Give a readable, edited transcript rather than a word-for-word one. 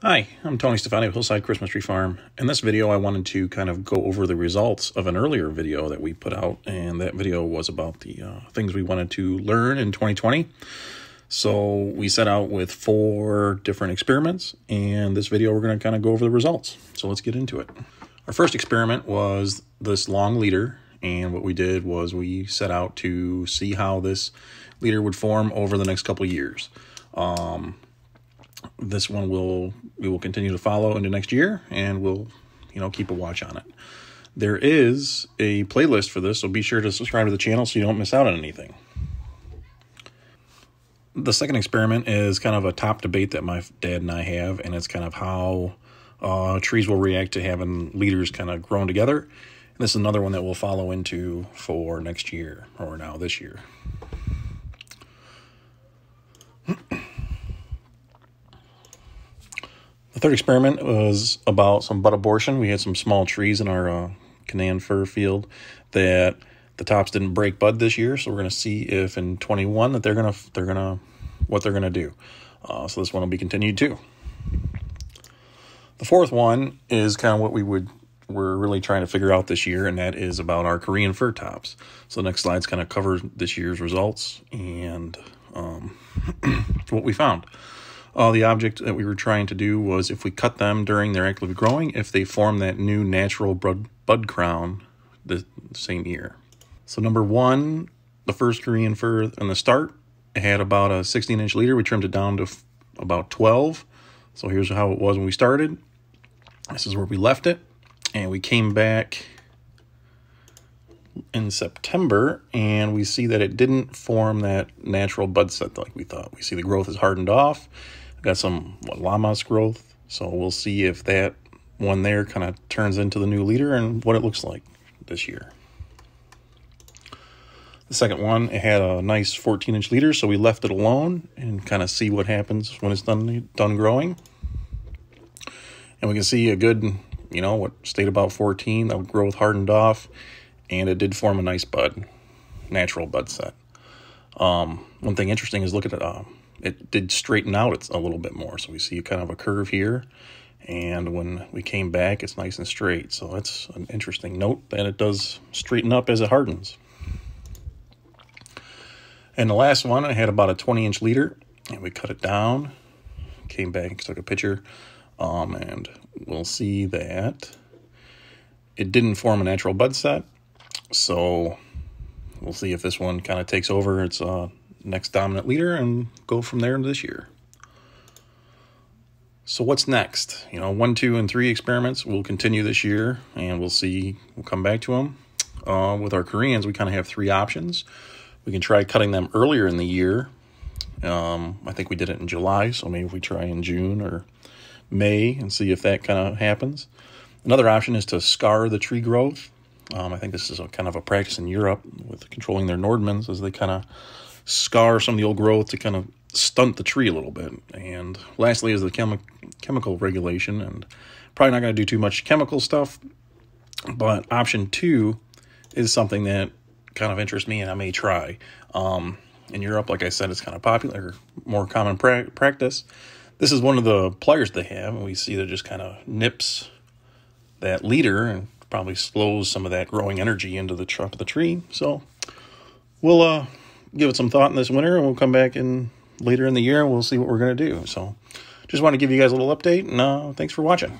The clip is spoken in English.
Hi, I'm Tony Stefani of Hillside Christmas Tree Farm. In this video, I wanted to kind of go over the results of an earlier video that we put out, and that video was about the things we wanted to learn in 2020. So we set out with 4 different experiments, and this video we're going to kind of go over the results. So let's get into it. Our first experiment was this long leader, and what we did was we set out to see how this leader would form over the next couple years. This one we will continue to follow into next year, and we'll keep a watch on it. There is a playlist for this, so be sure to subscribe to the channel so you don't miss out on anything. The second experiment is kind of a top debate that my dad and I have, and it's kind of how trees will react to having leaders kind of grown together. And this is another one that we'll follow into for next year, or now this year. The third experiment was about some bud abortion. We had some small trees in our Canaan fir field that the tops didn't break bud this year, so we're going to see if in 21 that what they're gonna do. So this one will be continued too. The fourth one is kind of what we're really trying to figure out this year, and that is about our Korean fir tops. So the next slides kind of cover this year's results and what we found. The object that we were trying to do was if we cut them during their actively growing, if they form that new natural bud crown the same year. So number 1, the first Korean fir in the start, it had about a 16-inch leader. We trimmed it down to about 12. So here's how it was when we started. This is where we left it. And we came back in September, and we see that it didn't form that natural bud set like we thought. We see the growth is hardened off. Got some llamas growth, so we'll see if that one there kind of turns into the new leader and what it looks like this year. The second one, it had a nice 14-inch leader, so we left it alone and kind of see what happens when it's done growing. And we can see a good, what stayed about 14, the growth hardened off, and it did form a nice bud, natural bud set. One thing interesting is look at it did straighten out a little bit more. So we see kind of a curve here, and when we came back, it's nice and straight. So that's an interesting note that it does straighten up as it hardens. And the last one, I had about a 20-inch leader, and we cut it down, came back, took a picture, and we'll see that it didn't form a natural bud set. So we'll see if this one kind of takes over its next dominant leader and go from there into this year. So what's next? 1, 2, and 3 experiments will continue this year, and we'll come back to them. With our Koreans, we kind of have 3 options. We can try cutting them earlier in the year. I think we did it in July, so maybe if we try in June or May and see if that kind of happens. Another option is to scar the tree growth. I think this is kind of a practice in Europe with controlling their Nordmanns, as they kind of scar some of the old growth to kind of stunt the tree a little bit. And lastly is the chemical regulation, and probably not going to do too much chemical stuff, but option 2 is something that kind of interests me and I may try. In Europe, like I said, it's kind of popular, more common practice. This is one of the pliers they have, and we see that it just kind of nips that leader and probably slows some of that growing energy into the trunk of the tree. So we'll give it some thought in this winter, and we'll come back in later in the year and we'll see what we're going to do. So just want to give you guys a little update, and thanks for watching.